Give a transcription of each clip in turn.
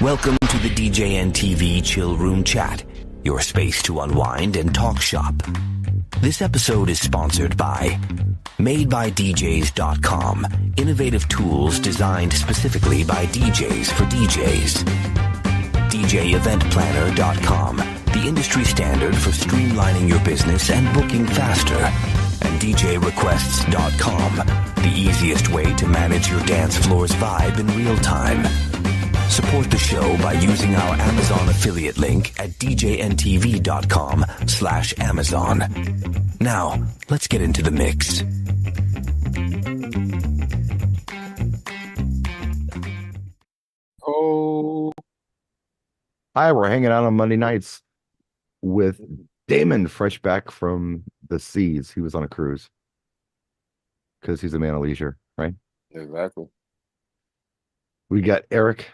Welcome to the DJNTV Chill Room Chat, your space to unwind and talk shop. This episode is sponsored by MadeByDJs.com, innovative tools designed specifically by DJs for DJs. DJEventPlanner.com, the industry standard for streamlining your business and booking faster. And DJRequests.com, the easiest way to manage your dance floor's vibe in real time. Support the show by using our Amazon affiliate link at DJNTV.com/Amazon. Now, let's get into the mix. Oh, Hi, we're hanging out on Monday nights with Damon, fresh back from the seas. He was on a cruise because he's a man of leisure, right? exactly. We got Eric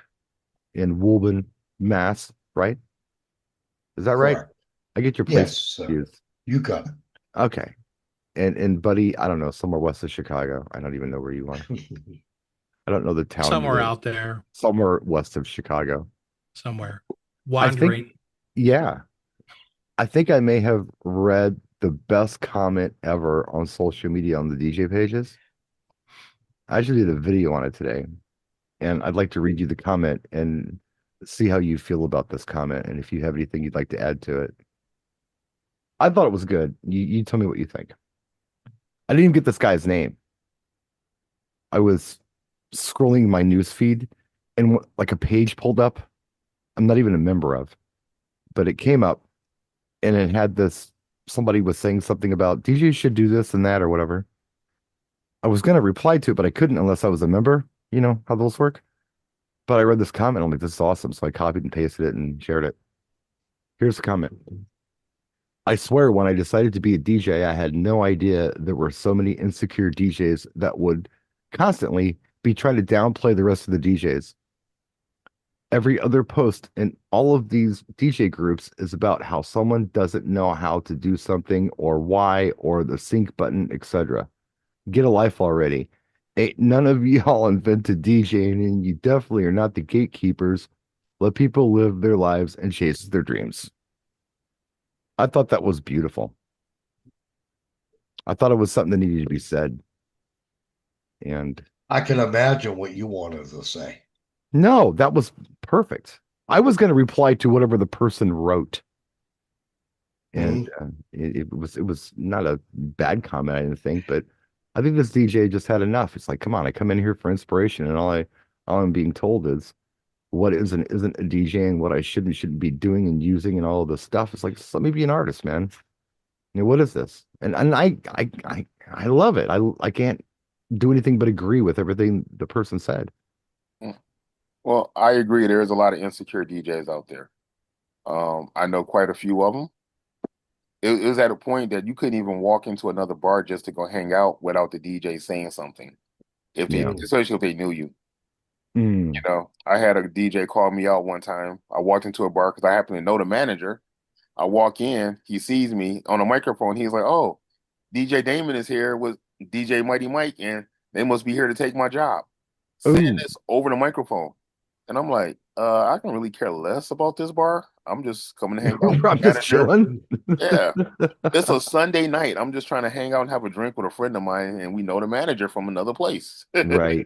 in Woolman, Mass, right? Is that right? Correct. I get your place Yes, sir. confused. You got it. Okay. And buddy, I don't know, somewhere west of Chicago. I don't even know where you are. I don't know the town. Somewhere out there, Somewhere west of Chicago. somewhere I wandering. think, yeah. I think I may have read the best comment ever on social media on the DJ pages. I actually did a video on it today, and I'd like to read you the comment and see how you feel about this comment, and if you have anything you'd like to add to it. I thought it was good. You tell me what you think. I didn't even get this guy's name. I was scrolling my news feed, and like a page pulled up. I'm not even a member of, but it came up, and it had this. Somebody was saying something about DJs should do this and that or whatever. I was going to reply to it, but I couldn't unless I was a member. You know how those work. But I read this comment. I'm like, this is awesome. So I copied and pasted it and shared it. Here's the comment. I swear, when I decided to be a DJ, I had no idea there were so many insecure DJs that would constantly be trying to downplay the rest of the DJs. Every other post in all of these DJ groups is about how someone doesn't know how to do something or why or the sync button, etc. Get a life already. Ain't none of y'all invented DJing, and you definitely are not the gatekeepers. Let people live their lives and chase their dreams. I thought that was beautiful. I thought it was something that needed to be said. And I can imagine what you wanted to say. no, that was perfect. I was going to reply to whatever the person wrote. And it was not a bad comment, I didn't think, but I think this DJ just had enough. It's like, come on, I come in here for inspiration, and all I'm being told is what isn't a DJ and what I shouldn't be doing and using and all of this stuff. It's like, let me be an artist, man. You know, what is this? And I love it. I can't do anything but agree with everything the person said. Well, I agree. There's a lot of insecure DJs out there. I know quite a few of them. It was at a point that you couldn't even walk into another bar just to go hang out without the DJ saying something, especially if they knew you. You know, I had a DJ call me out one time. I walked into a bar because I happen to know the manager. I walk in, he sees me on a microphone. He's like, "Oh, DJ Damon is here with DJ Mighty Mike, and they must be here to take my job." Saying this over the microphone. And I'm like, I can really care less about this bar. I'm just coming to hang out. I'm just chilling. Yeah. It's a Sunday night. I'm just trying to hang out and have a drink with a friend of mine, and we know the manager from another place. Right.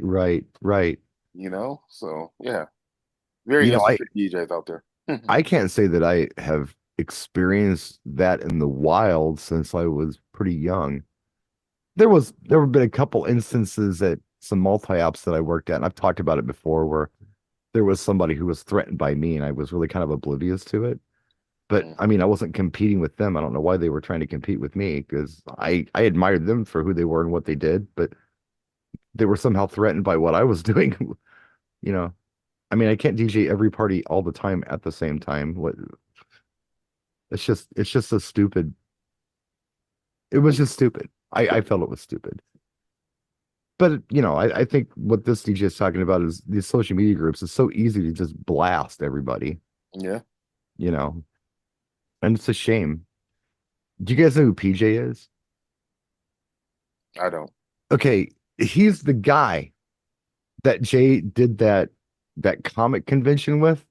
You know? So, yeah. Very insecure DJs out there. I can't say that I have experienced that in the wild since I was pretty young. There have been a couple instances at some multi-ops that I worked at, and I've talked about it before, where there was somebody who was threatened by me, and I was really kind of oblivious to it. But I mean, I wasn't competing with them. I don't know why they were trying to compete with me, because I admired them for who they were and what they did, but they were somehow threatened by what I was doing. You know, I mean, I can't DJ every party all the time at the same time. It's just so stupid. It was just stupid. I felt it was stupid. But, you know, I think what this DJ is talking about is these social media groups. It's so easy to just blast everybody. Yeah. You know, and it's a shame. Do you guys know who PJ is? I don't. Okay, he's the guy that Jay did that comic convention with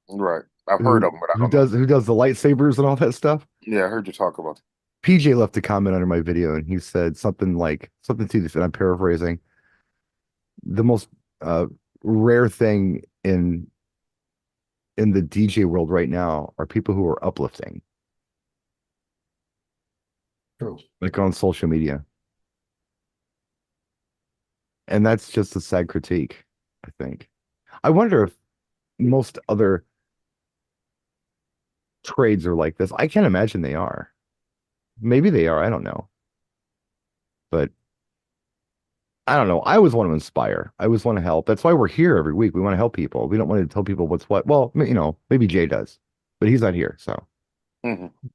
Right. I've heard of them, but I don't know. who does the lightsabers and all that stuff. Yeah, I heard you talk about. PJ left a comment under my video and he said something to this, and I'm paraphrasing. The most uh, rare thing in the DJ world right now are people who are uplifting, True. like on social media. And that's just a sad critique, I think. I wonder if most other trades are like this. I can't imagine they are. Maybe they are. I don't know. But I don't know. I always want to inspire. I always want to help. That's why we're here every week. We want to help people. We don't want to tell people what's what. Well, maybe Jay does, but he's not here. So Mhm. it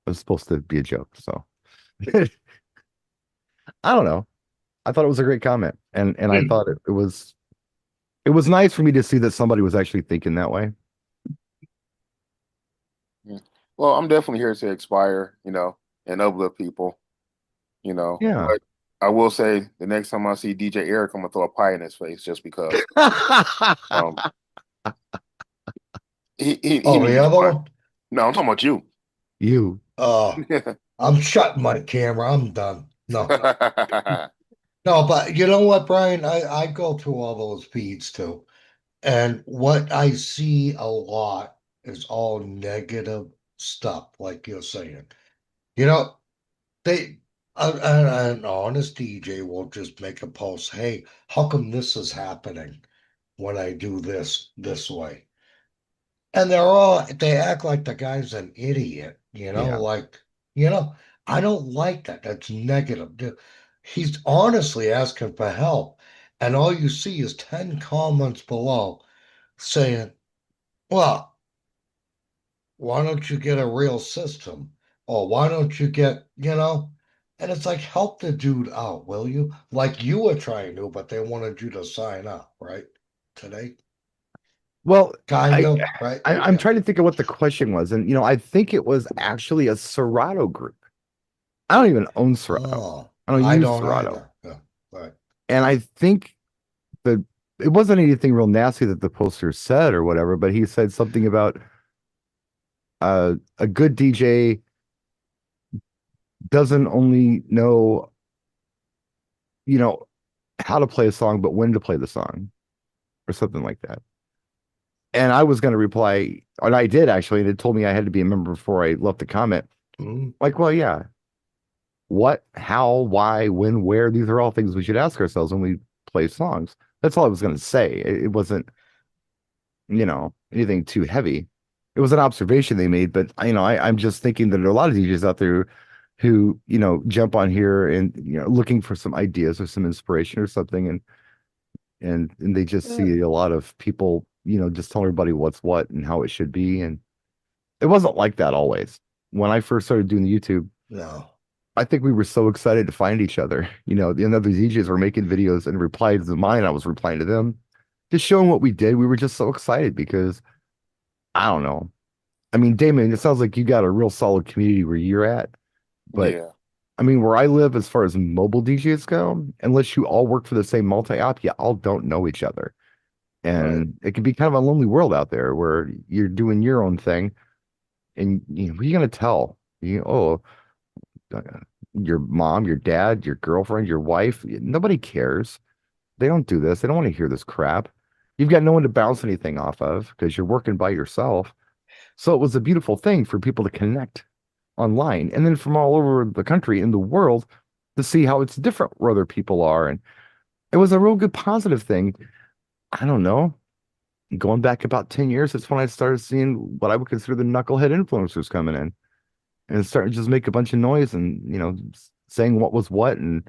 was supposed to be a joke. So I don't know. I thought it was a great comment. And I thought it was nice for me to see that somebody was actually thinking that way. Well, I'm definitely here to inspire, and uplift people, Yeah. But I will say the next time I see DJ Eric, I'm gonna throw a pie in his face just because. Um, he Oh, needs the a other pie. one? No, I'm talking about you. You. I'm shutting my camera. I'm done. No. No, but you know what, Brian? I go through all those feeds too. And what I see a lot is all negative stuff, like you're saying. You know, they an honest DJ will just make a post, hey, how come this is happening when I do this way? And they act like the guy's an idiot, Yeah. like, you know, I don't like that. That's negative. He's honestly asking for help. And all you see is 10 comments below saying, well, why don't you get a real system? Or why don't you get. And it's like, help the dude out, will you? Like you were trying to, but they wanted you to sign up, right? Today? Well, Kind I, of, right? I'm trying to think of what the question was. And, I think it was actually a Serato group. I don't even own Serato. Oh, I don't I use don't Serato. either. Yeah, right. And I think the it wasn't anything real nasty that the poster said or whatever, but he said something about a good DJ doesn't only know, you know, how to play a song, but when to play the song or something like that. And I was going to reply, and I did actually, and it told me I had to be a member before I left the comment. Mhm. Like, well, yeah. What, how, why, when, where? These are all things we should ask ourselves when we play songs. That's all I was going to say. It wasn't, anything too heavy. It was an observation they made, but I'm just thinking that there are a lot of DJs out there who, jump on here and looking for some ideas or some inspiration or something, and they just see a lot of people, just telling everybody what's what and how it should be. And it wasn't like that always. When I first started doing the YouTube, No. I think we were so excited to find each other. The other DJs were making videos and replied to mine. I was replying to them, just showing what we did. We were just so excited because I don't know. I mean, Damon, it sounds like you got a real solid community where you're at. But Yeah. I mean, where I live, as far as mobile DJs go, unless you all work for the same multi-op, you all don't know each other. And it can be kind of a lonely world out there where you're doing your own thing. And who are you going to tell? Uh, your mom, your dad, your girlfriend, your wife. Nobody cares. They don't do this. They don't want to hear this crap. You've got no one to bounce anything off of because you're working by yourself. So it was a beautiful thing for people to connect online and then from all over the country and the world to see how it's different where other people are. And it was a real good positive thing. I don't know. Going back about 10 years, that's when I started seeing what I would consider the knucklehead influencers coming in and starting to just make a bunch of noise and, saying what was what. And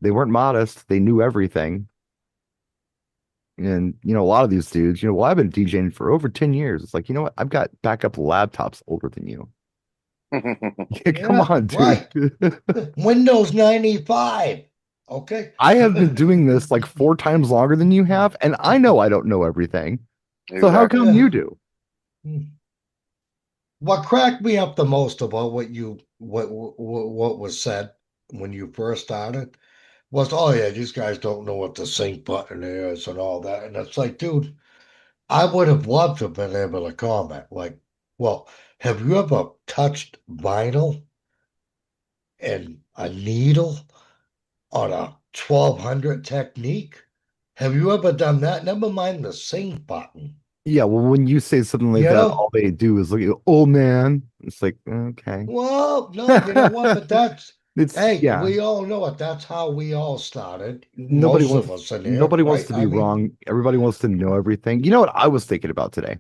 they weren't modest. They knew everything. And, a lot of these dudes, well, I've been DJing for over 10 years. It's like, you know what? I've got backup laptops older than you. Come Yeah, on, right. dude. Windows 95. Okay. I have been doing this like 4 times longer than you have, and I know I don't know everything. So how Exactly. come you do? What cracked me up the most about what was said when you first started was, oh yeah, these guys don't know what the sync button is and all that. And it's like, dude, I would have loved to have been able to comment. Like, well, have you ever touched vinyl and a needle on a 1200 technique? Have you ever done that? Never mind the sync button. Yeah, well, when you say something like You that, know? all they do is look at you, oh man. It's like, okay. Well, no, you know what? But that's, It's hey, yeah. we all know it. That's how we all started. Nobody Most wants of us in here, nobody wants right? to be I mean, wrong. Everybody wants to know everything. You know what I was thinking about today?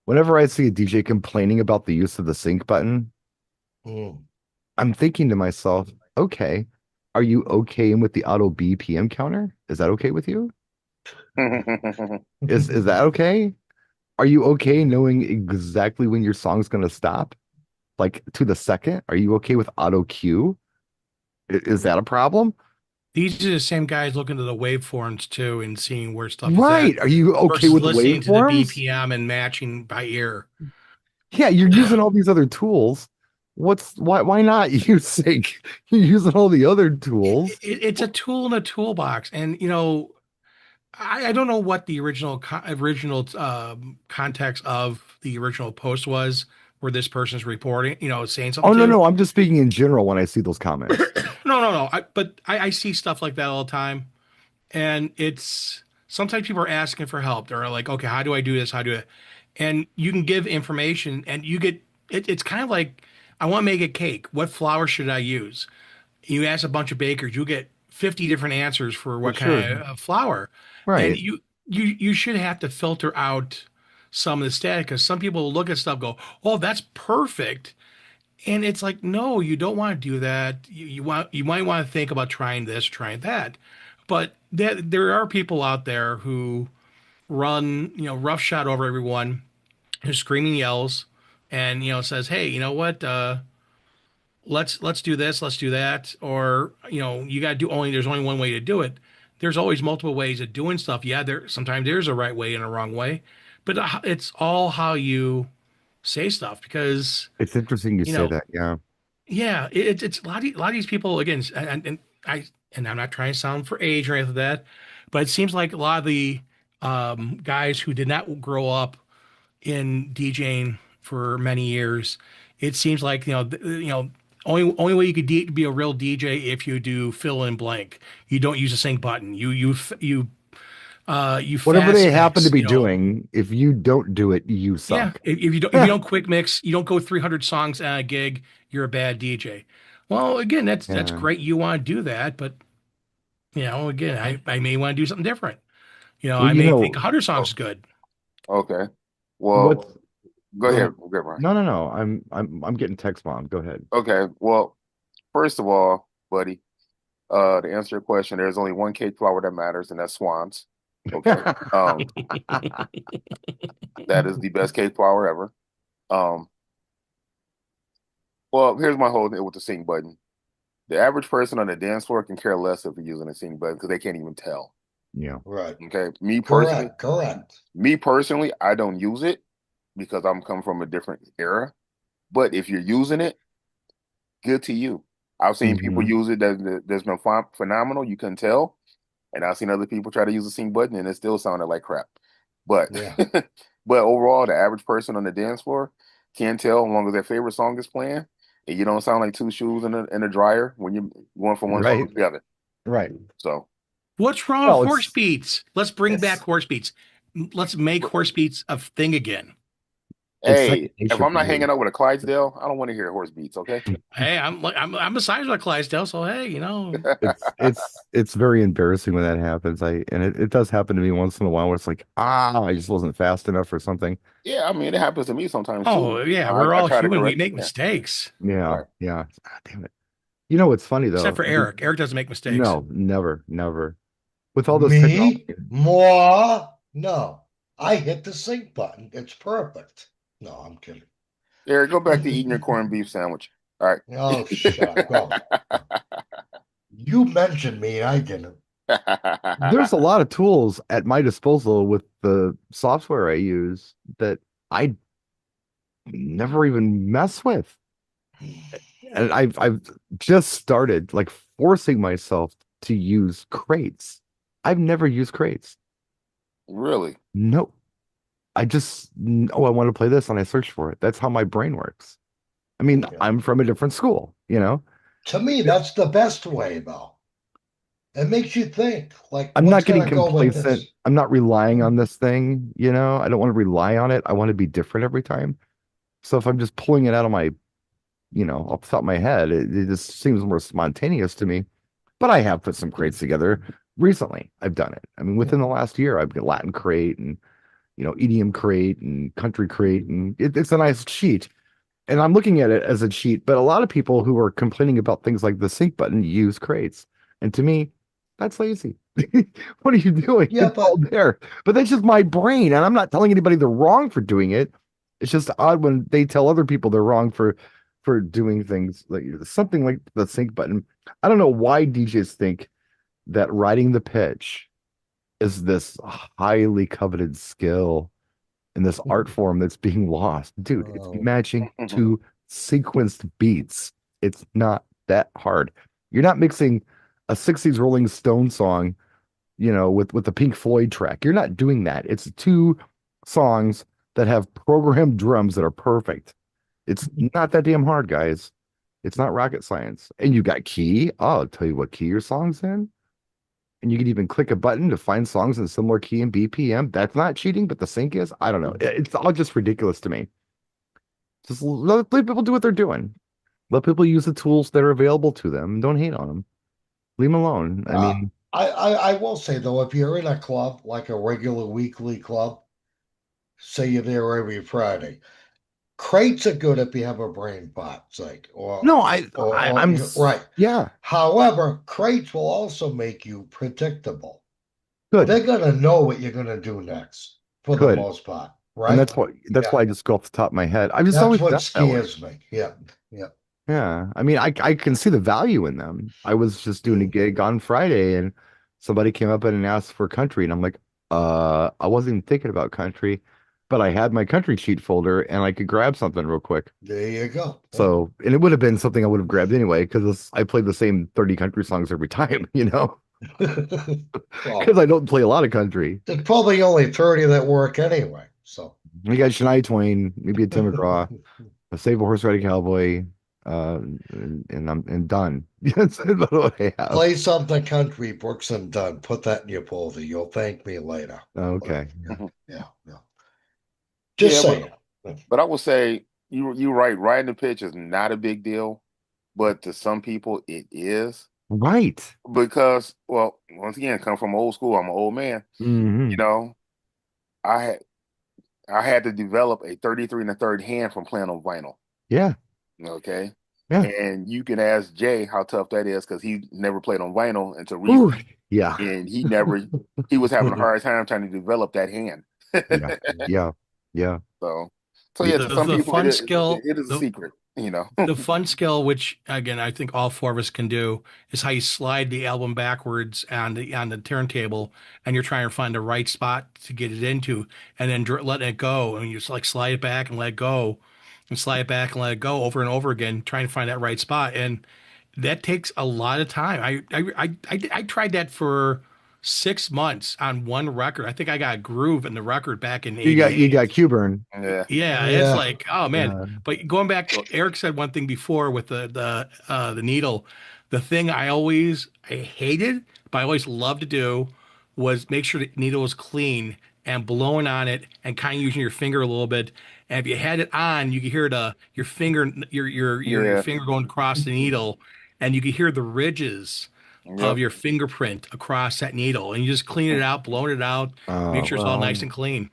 Whenever I see a DJ complaining about the use of the sync button, mm. I'm thinking to myself, okay, are you okay with the auto BPM counter? Is that okay with you? Is that okay? Are you okay knowing exactly when your song's gonna stop? Like to the second? Are you okay with auto cue? Is that a problem? These are the same guys looking to the waveforms too and seeing where stuff is at Right. Are you okay versus with listening to the waveforms? BPM and matching by ear. Yeah, you're using all these other tools. Why not use sync? You're using all the other tools. It's a tool in a toolbox, and I don't know what the original context of the original post was where this person's reporting, saying something Oh no, to. no, I'm just speaking in general when I see those comments. No. I see stuff like that all the time, and it's sometimes people are asking for help. They're like, okay, how do I do this? How do I? And you can give information, and you get it's kind of like I want to make a cake. What flour should I use? You ask a bunch of bakers, you get 50 different answers for For what sure. kind of flour. And Right. you should have to filter out some of the static because some people look at stuff go, oh, that's perfect. And it's like, no, you don't want to do that. You might want to think about trying this, trying that. But there are people out there who run, roughshod over everyone, who screaming yells and says, hey, you know what? Let's do this, let's do that, or you got to do only there's only one way to do it. There's always multiple ways of doing stuff. Yeah, sometimes there's a right way and a wrong way, but it's all how you say stuff because It's interesting you you say know that. Yeah. yeah, it's a lot of these people again, and I'm not trying to sound for age or anything like that, but it seems like a lot of the guys who did not grow up in DJing for many years, it seems like only way you could be a real DJ if you do fill in blank. You don't use a sync button. You Whatever fast they happen to mix. be doing, if you don't do it, you Yeah. suck. If you don't quick mix, you don't go 300 songs at a gig. You're a bad DJ. Well, again, that's Yeah. great. You want to do that, but again, I may want to do something different. Well, I may think 100 songs Oh, is good. okay. what's Well, go go ahead. ahead. Go ahead, Brian. No. I'm getting text bomb. Go ahead. Okay. Well, first of all, buddy, to answer your question, there's only one cake flour that matters, and that's Swan's. Okay. That is the best cake flour ever. Um, well, here's my whole thing with the sync button. The average person on the dance floor can care less if you're using a sync button because they can't even tell. Yeah. Right. Okay. Correct. Me personally, I don't use it because I'm coming from a different era. But if you're using it, good to you. I've seen people Mhm. use it that's been phenomenal. You can tell. And I've seen other people try to use the sync button and it still sounded like crap. But Yeah. but overall, the average person on the dance floor can tell as long as their favorite song is playing and you don't sound like two shoes in a dryer when you're going from one song Right. to the other. Right. So What's wrong with Well, horse beats? Let's bring back It's horse beats. Let's make horse beats a thing again. it's hey, second if nature I'm for not hanging me. out with a Clydesdale, I don't want to hear horse beats, okay? Hey, I'm a size of Clydesdale, so hey, It's very embarrassing when that happens. It does happen to me once in a while where it's like, I just wasn't fast enough or something. Yeah, I mean it happens to me sometimes too. oh yeah, I, we're I all try to human. We correct it. make Yeah, mistakes, Yeah, right. yeah. Damn it. You know what's funny except though? for Eric. Eric doesn't make mistakes. No, never, never. With all this technology. me, more. No, I hit the sync button. It's perfect. No, I'm kidding. Eric, go back to eating your corned beef sandwich. All right. Oh, shut up. Go. You mentioned me. I didn't. There's a lot of tools at my disposal with the software I use that I never even mess with. And I've just started like forcing myself to use crates. I've never used crates. Really? No. I just, oh, I want to play this and I search for it. That's how my brain works. I mean, Yeah. I'm from a different school, you know? To me, that's the best way, though. It makes you think, like, I'm what's not getting gonna go with complacent. this? I'm not relying on this thing, you know? I don't want to rely on it. I want to be different every time. So if I'm just pulling it out of my, off the top of my head, it just seems more spontaneous to me. But I have put some crates together recently. I've done it. I mean, within the last year, I've got Latin crate and, EDM crate and country crate, and it's a nice sheet. And I'm looking at it as a cheat, but a lot of people who are complaining about things like the sync button use crates. And to me, that's lazy. What are you doing? Yeah, It's all but there. But that's just my brain. And I'm not telling anybody they're wrong for doing it. It's just odd when they tell other people they're wrong for doing things like something like the sync button. I don't know why DJs think that writing the pitch is this highly coveted skill in this art form that's being lost. Dude, it's oh, matching to sequenced beats. It's not that hard. You're not mixing a 60s Rolling Stone song, with the Pink Floyd track. You're not doing that. It's two songs that have programmed drums that are perfect. It's not that damn hard, guys. It's not rocket science. And you got key. I'll tell you what key your song's in. And you can even click a button to find songs in similar key and BPM. That's not cheating, but the sync is. I don't know. It's all just ridiculous to me. Just let people do what they're doing. Let people use the tools that are available to them. Don't hate on them. Leave them alone. I uh, mean, I will say though, if you're in a club like a regular weekly club, say you're there every Friday, crates are good if you have a brain pot, like, no, right. yeah, However, crates will also make you predictable. good, They're gonna know what you're gonna do next for the good. most part, And right? that's why Yeah, I just go off the top of my head. I've just that's always what done it that way. scares me. Yeah, yeah. Yeah. I mean, I can see the value in them. I was just doing a gig on Friday and somebody came up and asked for country. And I'm like, I wasn't even thinking about country, but I had my country sheet folder and I could grab something real quick. There you go. So, and it would have been something I would have grabbed anyway, because I played the same 30 country songs every time, because Well, I don't play a lot of country. there's probably only 30 that work anyway. So We got Shania Twain, maybe a Tim McGraw, a Save a Horse Riding Cowboy, and I'm done. That's about what I have. play something country, Brooks and Dunn. Put that in your folder. You'll thank me later. Okay. Yeah, yeah, yeah. Just Yeah, saying. but I would say you're right. Writing the pitch is not a big deal, but to some people it is Right. because, well, once again, come from old school. I'm an old man. Hmm. You know, I had I had to develop a 33 and a third hand from playing on vinyl. Yeah. Okay. Yeah. And you can ask Jay how tough that is because he never played on vinyl until Ooh, recently. yeah. And he was having a hard time trying to develop that hand. Yeah. Yeah. Yeah. So, so Yeah. yeah, to some The people, fun skill, it is a secret, the fun skill, which again I think all four of us can do, is how you slide the album backwards on the turntable, and you're trying to find the right spot to get it into, and then letting it go, and you just like slide it back and let it go, and slide it back and let it go over and over again, trying to find that right spot, and that takes a lot of time. I tried that for 6 months on one record. I think I got a groove in the record back in You got '88. Q-Burn. Yeah. Yeah, it's Yeah. like, oh man. Yeah. But going back, Eric said one thing before with the needle. The thing I hated, but I always loved to do was make sure the needle was clean and blowing on it and kind of using your finger a little bit. And if you had it on, you could hear your finger your Yeah. finger going across the needle, and you could hear the ridges of Yep. your fingerprint across that needle. And you just clean it out, blowing it out, make sure it's all nice Well, and clean.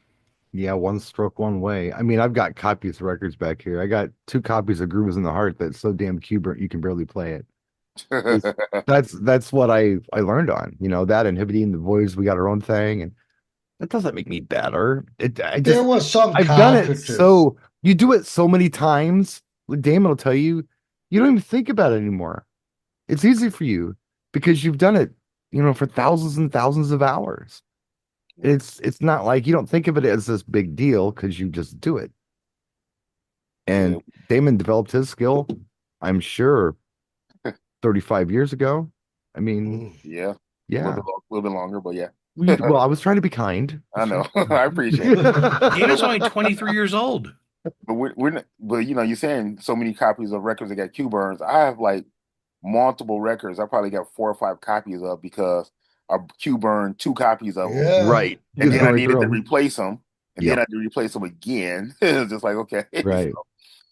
yeah, one stroke, one way. I mean, I've got copies of records back here. I got two copies of Grooves in the Heart that's so damn Q-Burn you can barely play it. It's, that's what I learned on, that inhibiting the voice. We got our own thing, and that doesn't make me better. There was some I've done it cartridges. so you do it so many times. Damon will tell you, you don't even think about it anymore. It's easy for you because you've done it, for thousands and thousands of hours. It's not like you don't think of it as this big deal because you just do it. Yeah. And Damon developed his skill, I'm sure, 35 years ago. I mean, Mm. Yeah. A yeah. little bit longer, but yeah. Well, I was trying to be kind. I know. I appreciate it. David's only 23 years old. But we're not, but you're saying so many copies of records that got Q burns. I have like multiple records. I probably got 4 or 5 copies of because I Q burned 2 copies of them, Yeah. Right. and He's then I going needed through to 'em. replace them, and then Yep. I had to replace them again. It's just like okay, Right. so,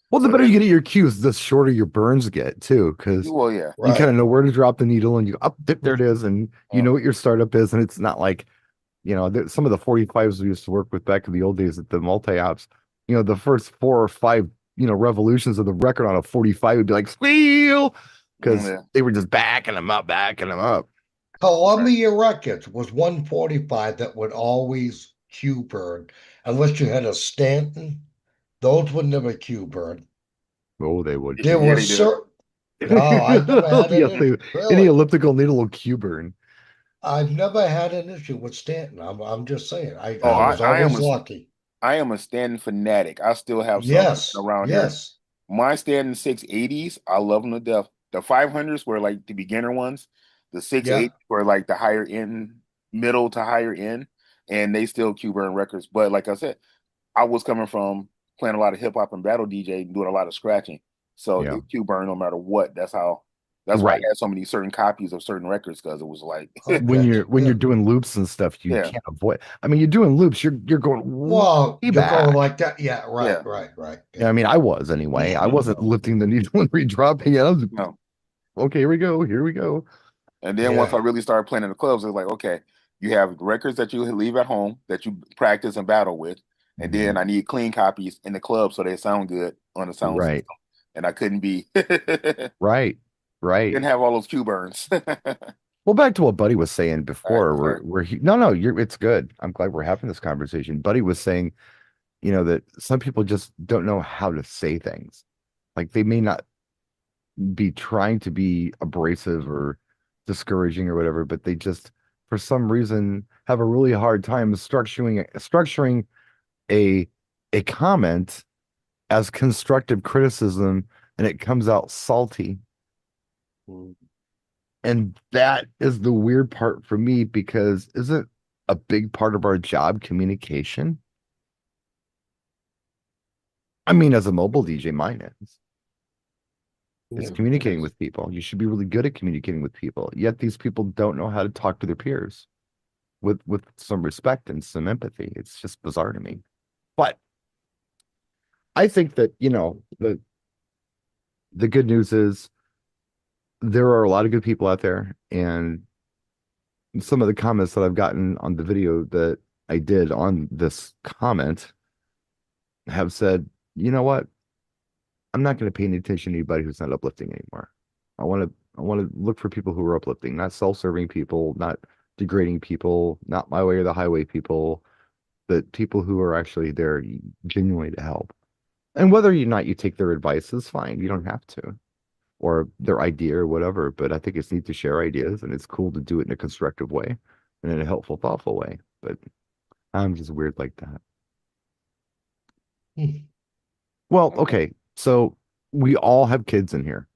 Well, the so better you then, get at your cues, the shorter your burns get too, because well, yeah, you kind Right. of know where to drop the needle and you up there it is, and you know what your startup is, and it's not like some of the 45s we used to work with back in the old days at the multi-ops, the first 4 or 5 revolutions of the record on a 45 would be like squeal because yeah, they were just backing them up, backing them up. right. Columbia Records was 145 that would always Q burn, unless you had a Stanton. Those would never Q burn. Oh, they would There too. Yeah, were they did. certain. No, I've never had Yes, an any really. elliptical needle will Q burn. I've never had an issue with Stanton. I'm just saying. Oh, I was always lucky. I am a Stanton fanatic. I still have some Yes, around here. yes, My Stanton 680s, I love them to death. The 500s were like the beginner ones. The yeah. 680s were like the higher end, middle to higher end, and they still Q burn records. But like I said, I was coming from playing a lot of hip hop and battle DJ and doing a lot of scratching. So Yeah. it Q burn no matter what. That's why I Right. had so many certain copies of certain records because it was like When Okay. you're Yeah. doing loops and stuff, you yeah, can't avoid. I mean, you're doing loops, you're going Well, way you're going back. like that. Yeah, right, yeah. right, right. Yeah, I Yeah. mean, I was anyway. I wasn't lifting the needle and redropping it. I was, No. okay, here we go. Here we go. And then once Yeah. I really started playing in the clubs, it's like, okay, you have records that you leave at home that you practice and battle with. And then Mhm. I need clean copies in the club so they sound good on the sound Right, system. And I couldn't be, didn't right, right. have all those Q burns. All Well, back to what Buddy was saying right, before, sorry. no, it's good. I'm glad we're having this conversation. Buddy was saying, that some people just don't know how to say things. Like they may not be trying to be abrasive or discouraging or whatever, but they just, for some reason, have a really hard time structuring a a comment as constructive criticism, and it comes out salty. And that is the weird part for me because isn't a big part of our job communication? I mean, as a mobile DJ, mine is. It's Yeah, it communicating is. with people. You should be really good at communicating with people. Yet these people don't know how to talk to their peers with some respect and some empathy. It's just bizarre to me. But I think that, the good news is there are a lot of good people out there, and some of the comments that I've gotten on the video that I did on this comment have said, you know what? I'm not going to pay any attention to anybody who's not uplifting anymore. I want to look for people who are uplifting, not self-serving people, not degrading people, not my way or the highway people, but people who are actually there genuinely to help. And whether or not you take their advice is fine. You don't have to, or their idea or whatever. But I think it's neat to share ideas, and it's cool to do it in a constructive way and in a helpful, thoughtful way. But I'm just weird like that. Hmm. Well, okay. So we all have kids in here.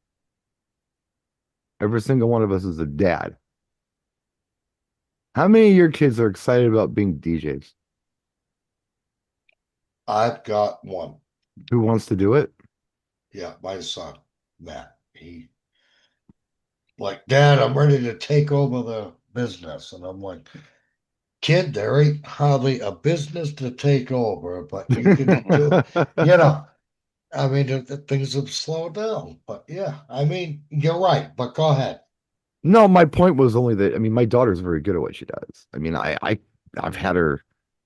Every single one of us is a dad. How many of your kids are excited about being DJs? I've got one. Who wants to do it? Yeah, my son, Matt. He like, Dad, I'm ready to take over the business. And I'm like, kid, there ain't hardly a business to take over, but you can do, you know, I mean, things have slowed down. But yeah, I mean, you're right, but go ahead. No, my point was only that I mean my daughter's very good at what she does. I mean, I've had her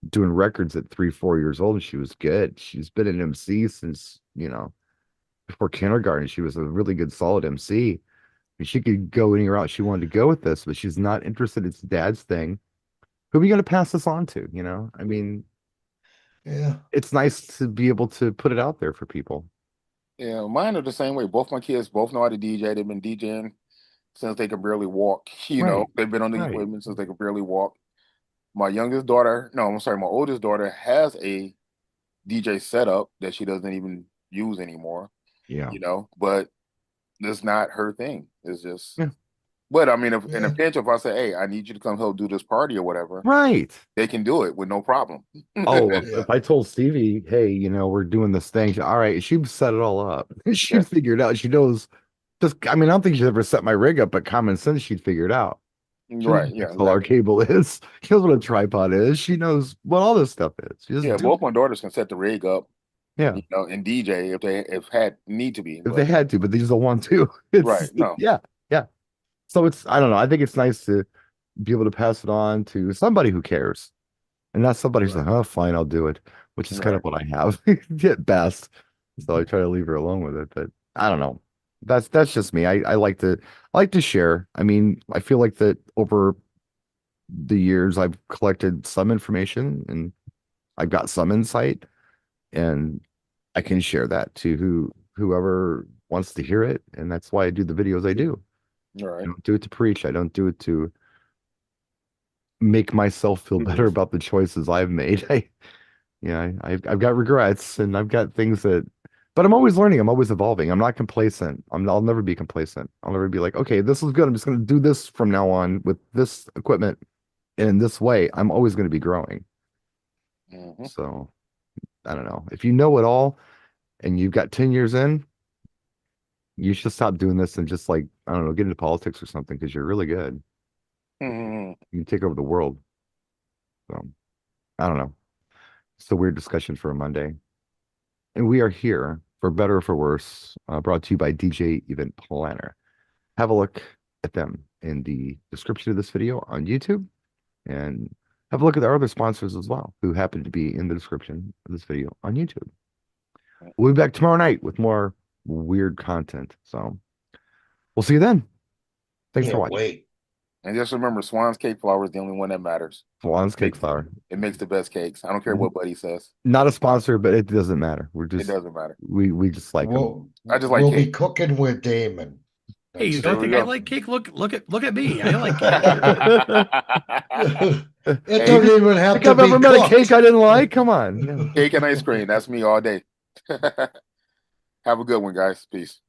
doing records at 3, 4 years old, and she was good. She's been an MC since, before kindergarten. She was a really good, solid MC. And she could go any route she wanted to go with this, but she's not interested. It's dad's thing. Who are we going to pass this on to? I mean, Yeah. it's nice to be able to put it out there for people. Yeah, mine are the same way. Both my kids both know how to DJ. They've been DJing since they could barely walk. Right, They've been on the right. equipment since they could barely walk. My youngest daughter, no, I'm sorry, my oldest daughter has a DJ setup that she doesn't even use anymore, Yeah. but it's not her thing. It's just Yeah. But I mean, if in a Yeah. pinch, if I say, "Hey, I need you to come help do this party or whatever," Right. they can do it with no problem. Oh, Yeah. if I told Stevie, hey, we're doing this thing, all right, she'd set it all up. She'd Yeah. figure it out. She knows just, I mean, I don't think she's ever set my rig up, but common sense, she'd figure it out. She knows Right. what Yeah. an XLR cable is. She knows what a tripod is. She knows what all this stuff is. She just Yeah. do Both it. my daughters can set the rig up, Yeah, and DJ if had need to be. if they But had to, but they just don't want to. It's right. No. yeah, yeah. So it's, I don't know. I think it's nice to be able to pass it on to somebody who cares. And not somebody who's Right. like, oh, fine, I'll do it, which is kind of Right. what I have at best. So I try to leave her alone with it. But I don't know. That's just me. I like to share. I mean, I feel like that over the years I've collected some information and I've got some insight, and I can share that to whoever wants to hear it. And that's why I do the videos I do. All I right. don't do it to preach. I don't do it to make myself feel better about the choices I've made. I've got regrets and I've got things that, but I'm always learning. I'm always evolving. I'm not complacent. I'll never be complacent. I'll never be like, okay, this is good. I'm just going to do this from now on with this equipment and in this way. I'm always going to be growing. Mm-hmm. So I don't know. If you know it all and you've got 10 years in, you should stop doing this and just like, I don't know, get into politics or something because you're really good. Mm-hmm. You can take over the world. So I don't know. It's a weird discussion for a Monday. And we are here for better or for worse, brought to you by DJ Event Planner. Have a look at them in the description of this video on YouTube, and have a look at our other sponsors as well, who happen to be in the description of this video on YouTube. We'll be back tomorrow night with more weird content. So we'll see you then. Thanks for Can't watching. wait. And just remember, Swan's cake flour is the only one that matters. Swan's Cake Flour. It makes the best cakes. I don't care what Buddy says. Not a sponsor, but it doesn't matter. We're It just doesn't matter. we just like them. We'll, I just like we'll be cake. cooking with Damon. Hey, you There don't we think I go. like cake? Look at me. I like cake. It don't even have Think to I've be ever met a cooked. cake I didn't like? Come on. Cake and ice cream. That's me all day. Have a good one, guys. Peace.